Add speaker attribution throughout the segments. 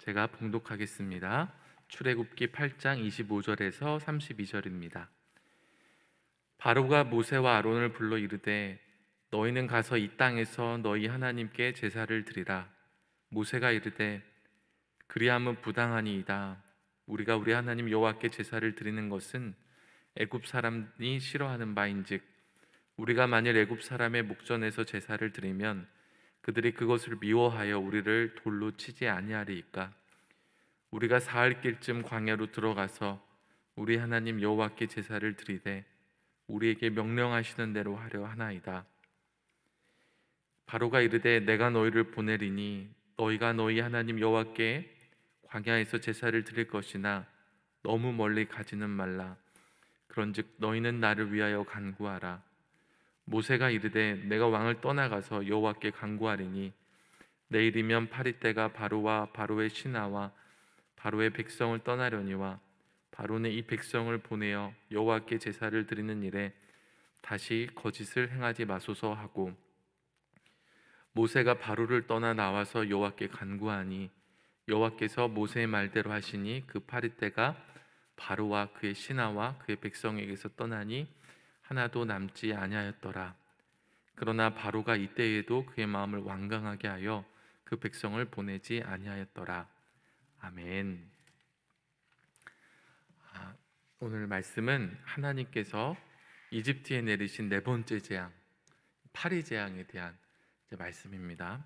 Speaker 1: 제가 봉독하겠습니다. 출애굽기 8장 25절에서 32절입니다. 바로가 모세와 아론을 불러 이르되 너희는 가서 이 땅에서 너희 하나님께 제사를 드리라. 모세가 이르되 그리함은 부당하니이다. 우리가 우리 하나님 여호와께 제사를 드리는 것은 애굽 사람이 싫어하는 바인즉 우리가 만일 애굽 사람의 목전에서 제사를 드리면 그들이 그것을 미워하여 우리를 돌로 치지 아니하리이까. 우리가 사흘 길쯤 광야로 들어가서 우리 하나님 여호와께 제사를 드리되 우리에게 명령하시는 대로 하려 하나이다. 바로가 이르되 내가 너희를 보내리니 너희가 너희 하나님 여호와께 광야에서 제사를 드릴 것이나 너무 멀리 가지는 말라. 그런즉 너희는 나를 위하여 간구하라. 모세가 이르되 내가 왕을 떠나가서 여호와께 간구하리니 내일이면 파리떼가 바로와 바로의 신하와 바로의 백성을 떠나려니와 바로는 이 백성을 보내어 여호와께 제사를 드리는 일에 다시 거짓을 행하지 마소서 하고, 모세가 바로를 떠나 나와서 여호와께 간구하니 여호와께서 모세의 말대로 하시니 그 파리떼가 바로와 그의 신하와 그의 백성에게서 떠나니 하나도 남지 아니하였더라. 그러나 바로가 이때에도 그의 마음을 완강하게 하여 그 백성을 보내지 아니하였더라. 아멘. 오늘 말씀은 하나님께서 이집트에 내리신 네 번째 재앙, 파리 재앙에 대한 말씀입니다.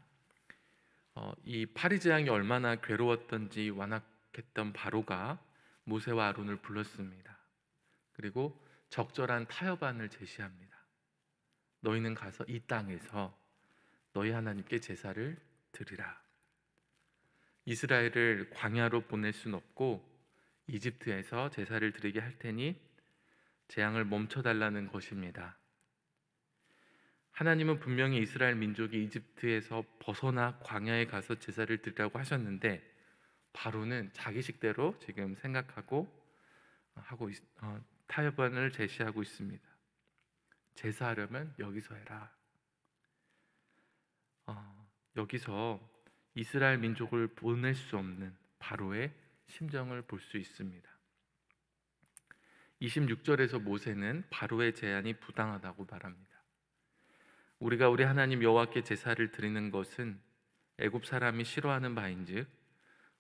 Speaker 1: 이 파리 재앙이 얼마나 괴로웠던지 완악했던 바로가 모세와 아론을 불렀습니다. 그리고 적절한 타협안을 제시합니다. 너희는 가서 이 땅에서 너희 하나님께 제사를 드리라. 이스라엘을 광야로 보낼 순 없고 이집트에서 제사를 드리게 할 테니 재앙을 멈춰달라는 것입니다. 하나님은 분명히 이스라엘 민족이 이집트에서 벗어나 광야에 가서 제사를 드리라고 하셨는데 바로는 자기 식대로 지금 생각하고 타협안을 제시하고 있습니다. 제사하려면 여기서 해라. 여기서 이스라엘 민족을 보낼 수 없는 바로의 심정을 볼 수 있습니다. 26절에서 모세는 바로의 제안이 부당하다고 말합니다. 우리가 우리 하나님 여호와께 제사를 드리는 것은 애굽 사람이 싫어하는 바인즉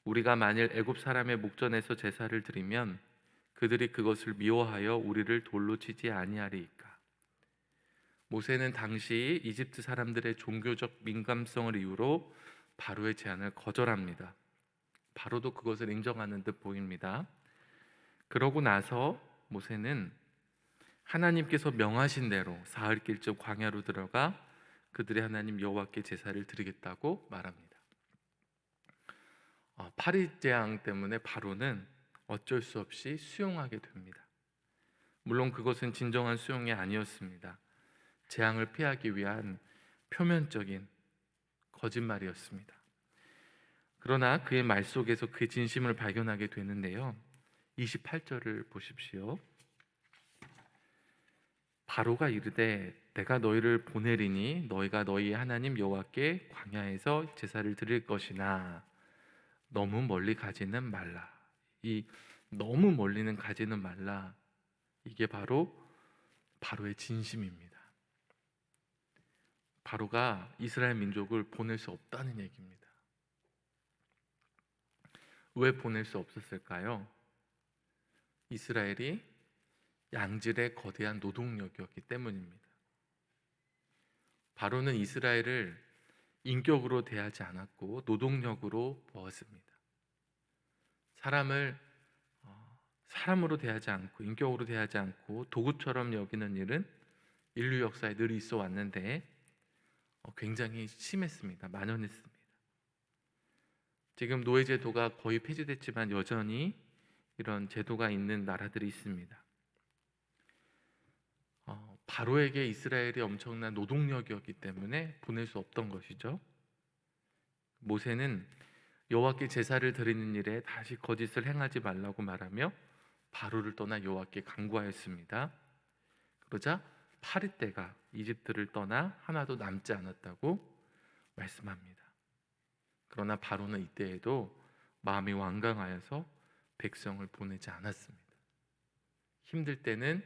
Speaker 1: 우리가 만일 애굽 사람의 목전에서 제사를 드리면 그들이 그것을 미워하여 우리를 돌로 치지 아니하리이까. 모세는 당시 이집트 사람들의 종교적 민감성을 이유로 바로의 제안을 거절합니다. 바로도 그것을 인정하는 듯 보입니다. 그러고 나서 모세는 하나님께서 명하신 대로 사흘 길쯤 광야로 들어가 그들의 하나님 여호와께 제사를 드리겠다고 말합니다. 파리 재앙 때문에 바로는 어쩔 수 없이 수용하게 됩니다. 물론 그것은 진정한 수용이 아니었습니다. 재앙을 피하기 위한 표면적인 거짓말이었습니다. 그러나 그의 말 속에서 그의 진심을 발견하게 되는데요. 28절을 보십시오. 바로가 이르되 내가 너희를 보내리니 너희가 너희 하나님 여호와께 광야에서 제사를 드릴 것이나 너무 멀리 가지는 말라. 이 너무 멀리는 가지는 말라. 이게 바로 바로의 진심입니다. 바로가 이스라엘 민족을 보낼 수 없다는 얘기입니다. 왜 보낼 수 없었을까요? 이스라엘이 양질의 거대한 노동력이었기 때문입니다. 바로는 이스라엘을 인격으로 대하지 않았고 노동력으로 보았습니다. 사람을 사람으로 대하지 않고 인격으로 대하지 않고 도구처럼 여기는 일은 인류 역사에 늘 있어 왔는데 굉장히 심했습니다. 만연했습니다. 지금 노예제도가 거의 폐지됐지만 여전히 이런 제도가 있는 나라들이 있습니다. 바로에게 이스라엘이 엄청난 노동력이었기 때문에 보낼 수 없던 것이죠. 모세는 여호와께 제사를 드리는 일에 다시 거짓을 행하지 말라고 말하며 바로를 떠나 여호와께 간구하였습니다. 그러자 파리떼가 이집트를 떠나 하나도 남지 않았다고 말씀합니다. 그러나 바로는 이때에도 마음이 완강하여서 백성을 보내지 않았습니다. 힘들 때는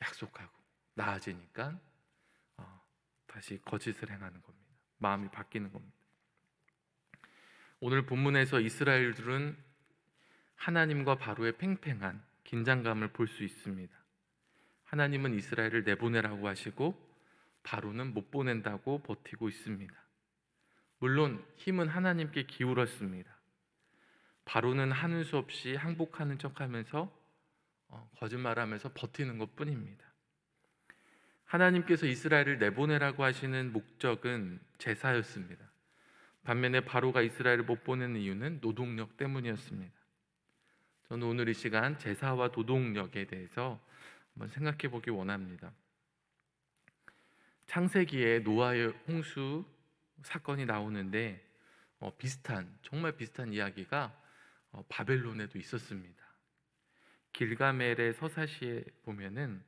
Speaker 1: 약속하고 나아지니까 다시 거짓을 행하는 겁니다. 마음이 바뀌는 겁니다. 오늘 본문에서 이스라엘들은 하나님과 바로의 팽팽한 긴장감을 볼 수 있습니다. 하나님은 이스라엘을 내보내라고 하시고 바로는 못 보낸다고 버티고 있습니다. 물론 힘은 하나님께 기울었습니다. 바로는 하는 수 없이 항복하는 척하면서 거짓말하면서 버티는 것뿐입니다. 하나님께서 이스라엘을 내보내라고 하시는 목적은 제사였습니다. 반면에 바로가 이스라엘을 못 보내는 이유는 노동력 때문이었습니다. 저는 오늘 이 시간 제사와 노동력에 대해서 한번 생각해 보기 원합니다. 창세기에 노아의 홍수 사건이 나오는데 정말 비슷한 이야기가 바벨론에도 있었습니다. 길가멜의 서사시에 보면은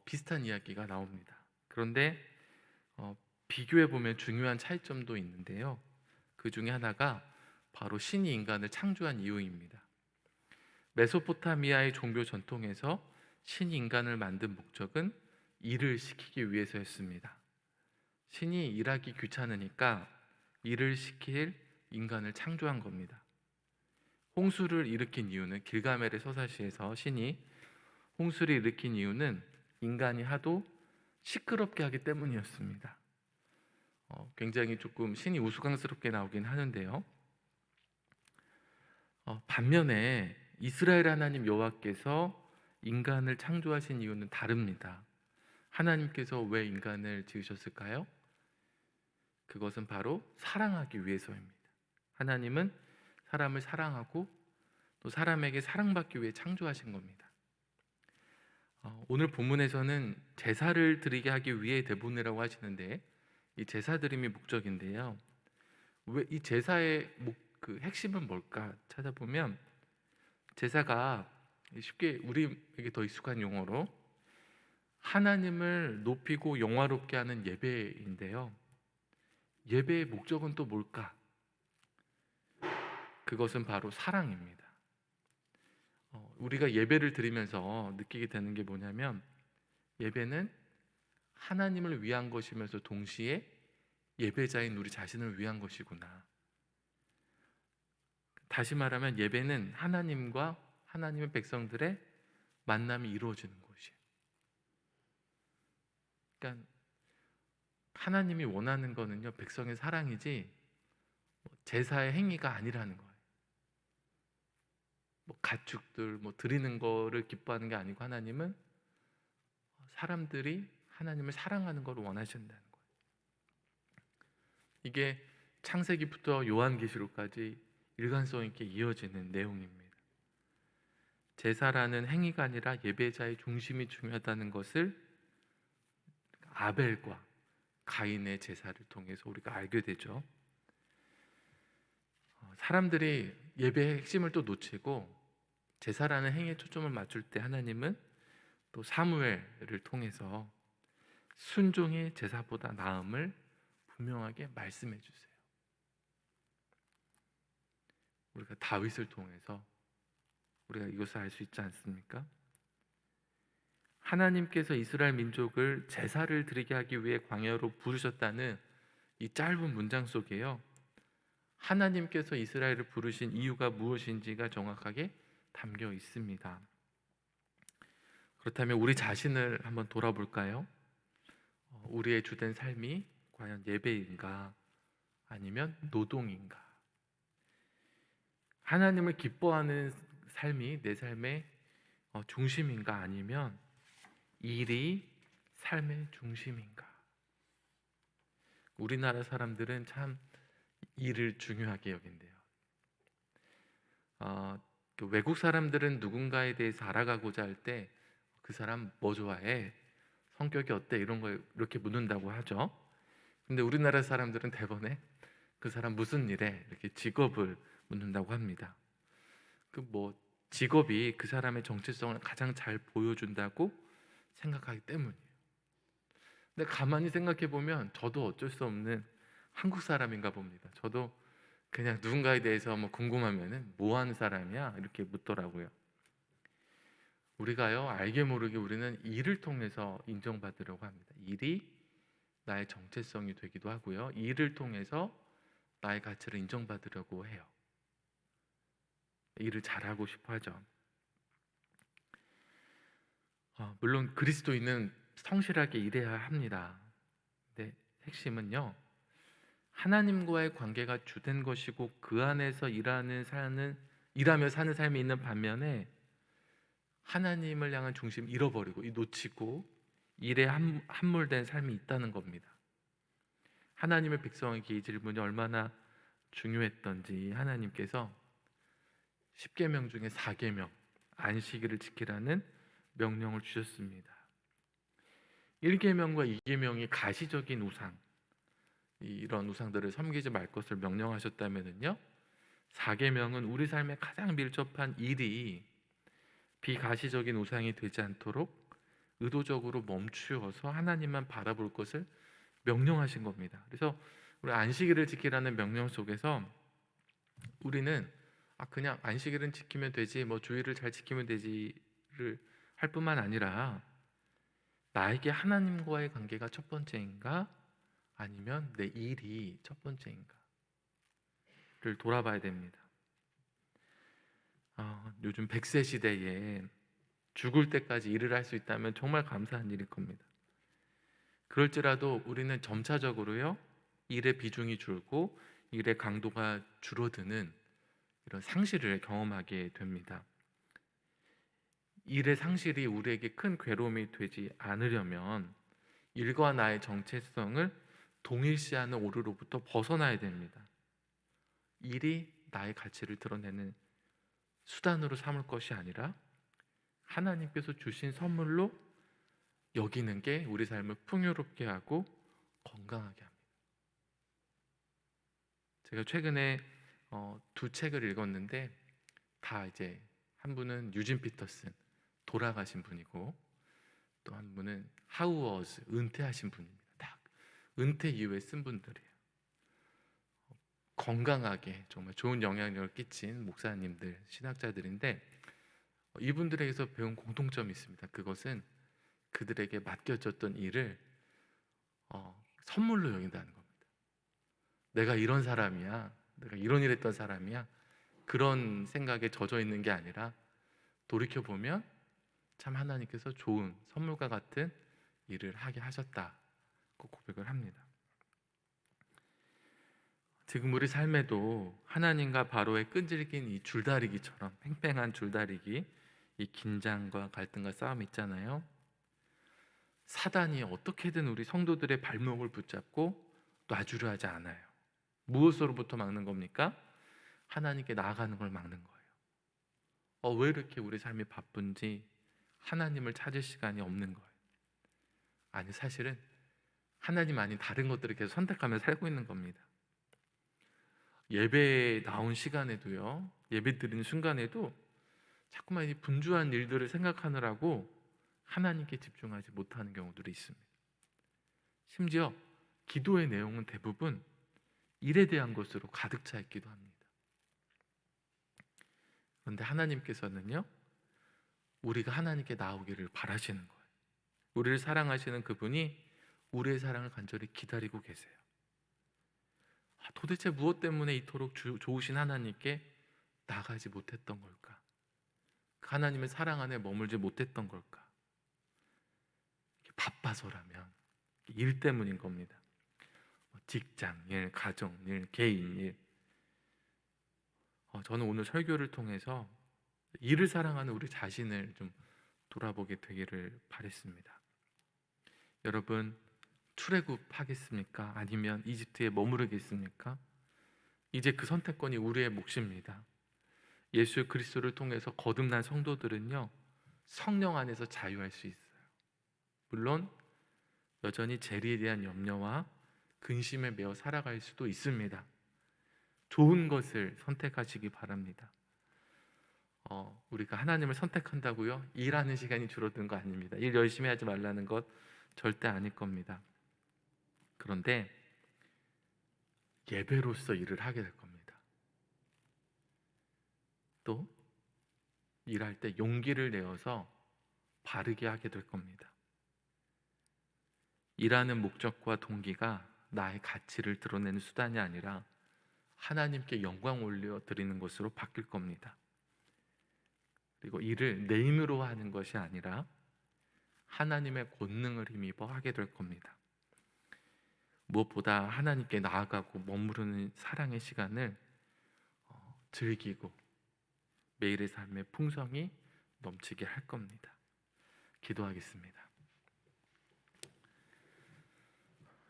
Speaker 1: 비슷한 이야기가 나옵니다. 그런데 비교해 보면 중요한 차이점도 있는데요. 그 중에 하나가 바로 신이 인간을 창조한 이유입니다. 메소포타미아의 종교 전통에서 신이 인간을 만든 목적은 일을 시키기 위해서였습니다. 신이 일하기 귀찮으니까 일을 시킬 인간을 창조한 겁니다. 홍수를 일으킨 이유는 길가멜의 서사시에서 신이 홍수를 일으킨 이유는 인간이 하도 시끄럽게 하기 때문이었습니다. 굉장히 조금 신이 우스꽝스럽게 나오긴 하는데요. 반면에 이스라엘 하나님 여호와께서 인간을 창조하신 이유는 다릅니다. 하나님께서 왜 인간을 지으셨을까요? 그것은 바로 사랑하기 위해서입니다. 하나님은 사람을 사랑하고 또 사람에게 사랑받기 위해 창조하신 겁니다. 오늘 본문에서는 제사를 드리게 하기 위해 내보내라고 하시는데 이 제사 드림이 목적인데요. 왜 이 제사의 그 핵심은 뭘까 찾아보면 제사가 쉽게 우리에게 더 익숙한 용어로 하나님을 높이고 영화롭게 하는 예배인데요. 예배의 목적은 또 뭘까? 그것은 바로 사랑입니다. 우리가 예배를 드리면서 느끼게 되는 게 뭐냐면 예배는 하나님을 위한 것이면서 동시에 예배자인 우리 자신을 위한 것이구나. 다시 말하면 예배는 하나님과 하나님의 백성들의 만남이 이루어지는 곳이에요. 그러니까 하나님이 원하는 거는요, 백성의 사랑이지 제사의 행위가 아니라는 거예요. 가축들 드리는 거를 기뻐하는 게 아니고 하나님은 사람들이 하나님을 사랑하는 걸 원하신다는 거예요. 이게 창세기부터 요한계시록까지 일관성 있게 이어지는 내용입니다. 제사라는 행위가 아니라 예배자의 중심이 중요하다는 것을 아벨과 가인의 제사를 통해서 우리가 알게 되죠. 사람들이 예배의 핵심을 또 놓치고 제사라는 행위에 초점을 맞출 때 하나님은 또 사무엘을 통해서 순종이 제사보다 나음을 분명하게 말씀해 주세요. 우리가 다윗을 통해서 우리가 이것을 알 수 있지 않습니까? 하나님께서 이스라엘 민족을 제사를 드리게 하기 위해 광야로 부르셨다는 이 짧은 문장 속에요, 하나님께서 이스라엘을 부르신 이유가 무엇인지가 정확하게 담겨 있습니다. 그렇다면 우리 자신을 한번 돌아볼까요? 우리의 주된 삶이 과연 예배인가 아니면 노동인가? 하나님을 기뻐하는 삶이 내 삶의 중심인가 아니면 일이 삶의 중심인가? 우리나라 사람들은 참 일을 중요하게 여긴대요. 외국 사람들은 누군가에 대해서 알아가고자 할 때 그 사람 뭐 좋아해? 성격이 어때? 이런 걸 이렇게 묻는다고 하죠. 근데 우리나라 사람들은 대번에 그 사람 무슨 일해? 이렇게 직업을 묻는다고 합니다. 직업이 그 사람의 정체성을 가장 잘 보여준다고 생각하기 때문이에요. 근데 가만히 생각해 보면 저도 어쩔 수 없는 한국 사람인가 봅니다. 저도 그냥 누군가에 대해서 뭐 궁금하면은 뭐 하는 사람이야? 이렇게 묻더라고요. 우리가요, 알게 모르게 우리는 일을 통해서 인정받으려고 합니다. 일이 나의 정체성이 되기도 하고요. 일을 통해서 나의 가치를 인정받으려고 해요. 일을 잘하고 싶어 하죠. 물론 그리스도인은 성실하게 일해야 합니다. 근데 핵심은요, 하나님과의 관계가 주된 것이고 그 안에서 일하며 사는 삶이 있는 반면에 하나님을 향한 중심 잃어버리고 놓치고 일에 함몰된 삶이 있다는 겁니다. 하나님의 백성에게 이 질문이 얼마나 중요했던지 하나님께서 10계명 중에 4계명 안식일을 지키라는 명령을 주셨습니다. 1계명과 2계명이 가시적인 우상, 이런 우상들을 섬기지 말 것을 명령하셨다면요, 4계명은 우리 삶에 가장 밀접한 일이 비가시적인 우상이 되지 않도록 의도적으로 멈추어서 하나님만 바라볼 것을 명령하신 겁니다. 그래서 우리 안식일을 지키라는 명령 속에서 우리는 그냥 안식일은 지키면 되지, 뭐 주일을 잘 지키면 되지를 할 뿐만 아니라 나에게 하나님과의 관계가 첫 번째인가 아니면 내 일이 첫 번째인가를 돌아봐야 됩니다. 요즘 100세 시대에 죽을 때까지 일을 할 수 있다면 정말 감사한 일일 겁니다. 그럴지라도 우리는 점차적으로요, 일의 비중이 줄고 일의 강도가 줄어드는 이런 상실을 경험하게 됩니다. 일의 상실이 우리에게 큰 괴로움이 되지 않으려면 일과 나의 정체성을 동일시하는 오류로부터 벗어나야 됩니다. 일이 나의 가치를 드러내는 수단으로 삼을 것이 아니라 하나님께서 주신 선물로 여기는 게 우리 삶을 풍요롭게 하고 건강하게 합니다. 제가 최근에 두 책을 읽었는데 다 이제 한 분은 유진 피터슨, 돌아가신 분이고 또 한 분은 하우어즈, 은퇴하신 분입니다. 다 은퇴 이후에 쓴 분들이에요. 건강하게 정말 좋은 영향력을 끼친 목사님들, 신학자들인데 이분들에게서 배운 공통점이 있습니다. 그것은 그들에게 맡겨졌던 일을 선물로 여긴다는 겁니다. 내가 이런 사람이야, 내가 이런 일 했던 사람이야, 그런 생각에 젖어 있는 게 아니라 돌이켜보면 참 하나님께서 좋은 선물과 같은 일을 하게 하셨다고 고백을 합니다. 지금 우리 삶에도 하나님과 바로의 끈질긴 이 줄다리기처럼 팽팽한 줄다리기, 이 긴장과 갈등과 싸움이 있잖아요. 사단이 어떻게든 우리 성도들의 발목을 붙잡고 놔주려 하지 않아요. 무엇으로부터 막는 겁니까? 하나님께 나아가는 걸 막는 거예요. 왜 이렇게 우리 삶이 바쁜지 하나님을 찾을 시간이 없는 거예요. 아니, 사실은 하나님 아닌 다른 것들을 계속 선택하며 살고 있는 겁니다. 예배에 나온 시간에도요, 예배 드리는 순간에도 자꾸만 이 분주한 일들을 생각하느라고 하나님께 집중하지 못하는 경우들이 있습니다. 심지어 기도의 내용은 대부분 일에 대한 것으로 가득 차 있기도 합니다. 그런데 하나님께서는요, 우리가 하나님께 나오기를 바라시는 거예요. 우리를 사랑하시는 그분이 우리의 사랑을 간절히 기다리고 계세요. 도대체 무엇 때문에 이토록 좋으신 하나님께 나가지 못했던 걸까? 그 하나님의 사랑 안에 머물지 못했던 걸까? 바빠서라면 일 때문인 겁니다. 직장 일, 가정 일, 개인 일. 저는 오늘 설교를 통해서 일을 사랑하는 우리 자신을 좀 돌아보게 되기를 바랬습니다. 여러분, 출애굽하겠습니까? 아니면 이집트에 머무르겠습니까? 이제 그 선택권이 우리의 몫입니다. 예수 그리스도를 통해서 거듭난 성도들은요, 성령 안에서 자유할 수 있어요. 물론 여전히 재리에 대한 염려와 근심에 매어 살아갈 수도 있습니다. 좋은 것을 선택하시기 바랍니다. 우리가 하나님을 선택한다고요? 일하는 시간이 줄어드는 거 아닙니다. 일 열심히 하지 말라는 것 절대 아닐 겁니다. 그런데 예배로서 일을 하게 될 겁니다. 또 일할 때 용기를 내어서 바르게 하게 될 겁니다. 일하는 목적과 동기가 나의 가치를 드러내는 수단이 아니라 하나님께 영광 올려 드리는 것으로 바뀔 겁니다. 그리고 일을 내 힘으로 하는 것이 아니라 하나님의 권능을 힘입어 하게 될 겁니다. 무엇보다 하나님께 나아가고 머무르는 사랑의 시간을 즐기고 매일의 삶의 풍성이 넘치게 할 겁니다. 기도하겠습니다.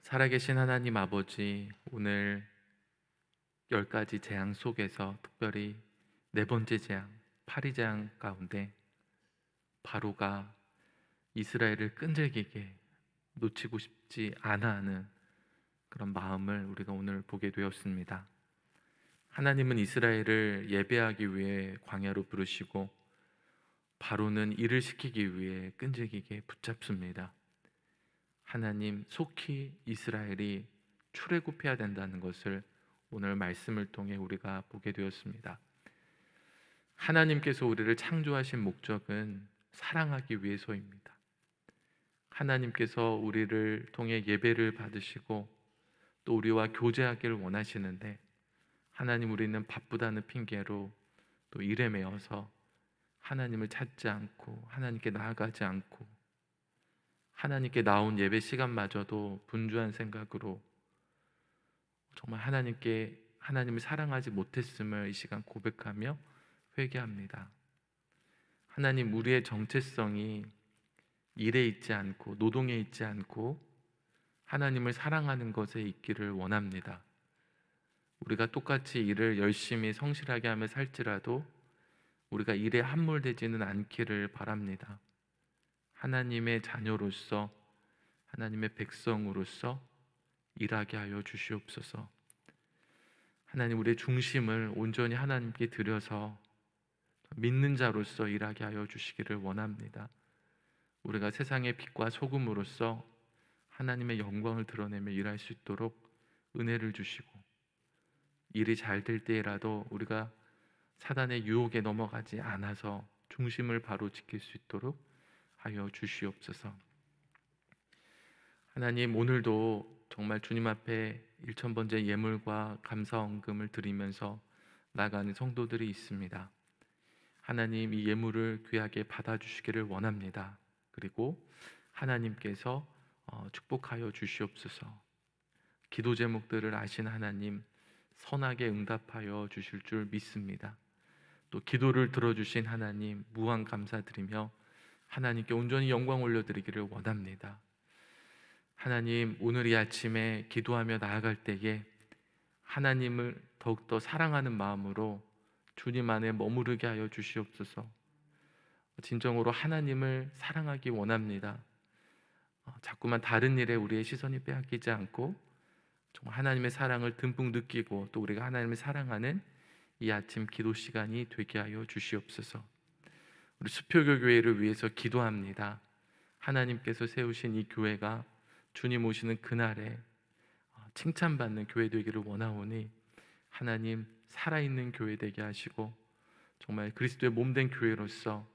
Speaker 1: 살아계신 하나님 아버지, 오늘 10가지 재앙 속에서 특별히 네 번째 재앙, 파리 재앙 가운데 바로가 이스라엘을 끈질기게 놓치고 싶지 않아 하는 그런 마음을 우리가 오늘 보게 되었습니다. 하나님은 이스라엘을 예배하기 위해 광야로 부르시고 바로는 일을 시키기 위해 끈질기게 붙잡습니다. 하나님, 속히 이스라엘이 출애굽해야 된다는 것을 오늘 말씀을 통해 우리가 보게 되었습니다. 하나님께서 우리를 창조하신 목적은 사랑하기 위해서입니다. 하나님께서 우리를 통해 예배를 받으시고 또 우리와 교제하기를 원하시는데, 하나님, 우리는 바쁘다는 핑계로 또 일에 매여서 하나님을 찾지 않고 하나님께 나아가지 않고 하나님께 나온 예배 시간마저도 분주한 생각으로 정말 하나님을 사랑하지 못했음을 이 시간 고백하며 회개합니다. 하나님, 우리의 정체성이 일에 있지 않고 노동에 있지 않고 하나님을 사랑하는 것에 있기를 원합니다. 우리가 똑같이 일을 열심히 성실하게 하며 살지라도 우리가 일에 함몰되지는 않기를 바랍니다. 하나님의 자녀로서, 하나님의 백성으로서 일하게 하여 주시옵소서. 하나님, 우리의 중심을 온전히 하나님께 드려서 믿는 자로서 일하게 하여 주시기를 원합니다. 우리가 세상의 빛과 소금으로서 하나님의 영광을 드러내며 일할 수 있도록 은혜를 주시고, 일이 잘 될 때라도 우리가 사단의 유혹에 넘어가지 않아서 중심을 바로 지킬 수 있도록 하여 주시옵소서. 하나님, 오늘도 정말 주님 앞에 1000번째 예물과 감사헌금을 드리면서 나가는 성도들이 있습니다. 하나님, 이 예물을 귀하게 받아주시기를 원합니다. 그리고 하나님께서 축복하여 주시옵소서. 기도 제목들을 아신 하나님, 선하게 응답하여 주실 줄 믿습니다. 또 기도를 들어주신 하나님, 무한 감사드리며 하나님께 온전히 영광 올려드리기를 원합니다. 하나님, 오늘 이 아침에 기도하며 나아갈 때에 하나님을 더욱더 사랑하는 마음으로 주님 안에 머무르게 하여 주시옵소서. 진정으로 하나님을 사랑하기 원합니다. 자꾸만 다른 일에 우리의 시선이 빼앗기지 않고 정말 하나님의 사랑을 듬뿍 느끼고 또 우리가 하나님을 사랑하는 이 아침 기도 시간이 되게 하여 주시옵소서. 우리 수표교 교회를 위해서 기도합니다. 하나님께서 세우신 이 교회가 주님 오시는 그날에 칭찬받는 교회 되기를 원하오니 하나님, 살아있는 교회 되게 하시고 정말 그리스도의 몸된 교회로서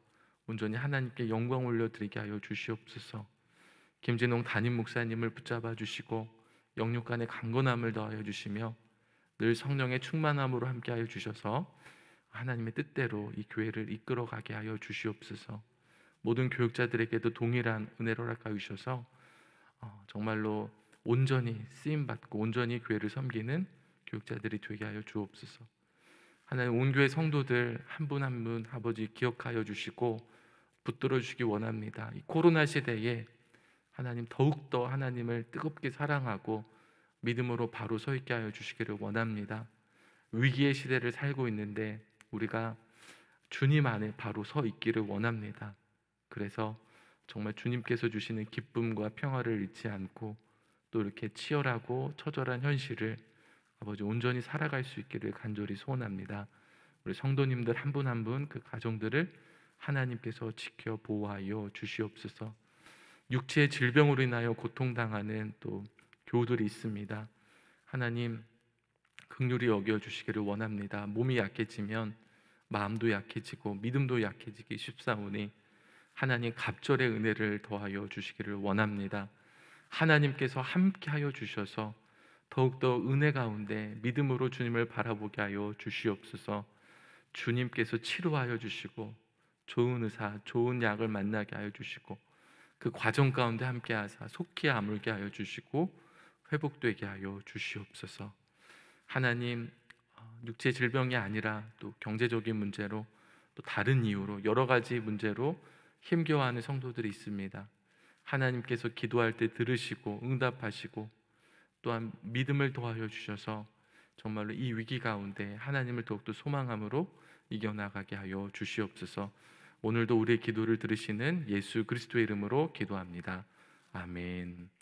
Speaker 1: 온전히 하나님께 영광 올려드리게 하여 주시옵소서. 김진홍 담임 목사님을 붙잡아 주시고 영육간의 강건함을 더하여 주시며 늘 성령의 충만함으로 함께하여 주셔서 하나님의 뜻대로 이 교회를 이끌어가게 하여 주시옵소서. 모든 교육자들에게도 동일한 은혜를 허락하여 주셔서 정말로 온전히 쓰임받고 온전히 교회를 섬기는 교육자들이 되게 하여 주옵소서. 하나님, 온 교회 성도들 한 분 한 분 아버지 기억하여 주시고 붙들어 주시기 원합니다. 이 코로나 시대에 하나님, 더욱더 하나님을 뜨겁게 사랑하고 믿음으로 바로 서 있게 하여 주시기를 원합니다. 위기의 시대를 살고 있는데 우리가 주님 안에 바로 서 있기를 원합니다. 그래서 정말 주님께서 주시는 기쁨과 평화를 잃지 않고 또 이렇게 치열하고 처절한 현실을 아버지 온전히 살아갈 수 있기를 간절히 소원합니다. 우리 성도님들 한 분 한 분 그 가정들을 하나님께서 지켜 보호하여 주시옵소서. 육체의 질병으로 인하여 고통당하는 또 교우들이 있습니다. 하나님, 긍휼히 여겨 주시기를 원합니다. 몸이 약해지면 마음도 약해지고 믿음도 약해지기 쉽사오니 하나님 갑절의 은혜를 더하여 주시기를 원합니다. 하나님께서 함께하여 주셔서 더욱더 은혜 가운데 믿음으로 주님을 바라보게 하여 주시옵소서. 주님께서 치료하여 주시고 좋은 의사, 좋은 약을 만나게 하여 주시고 그 과정 가운데 함께하사 속히 아물게 하여 주시고 회복되게 하여 주시옵소서. 하나님, 육체 질병이 아니라 또 경제적인 문제로 또 다른 이유로 여러 가지 문제로 힘겨워하는 성도들이 있습니다. 하나님께서 기도할 때 들으시고 응답하시고 또한 믿음을 더하여 주셔서 정말로 이 위기 가운데 하나님을 더욱더 소망함으로 이겨나가게 하여 주시옵소서. 오늘도 우리의 기도를 들으시는 예수 그리스도의 이름으로 기도합니다. 아멘.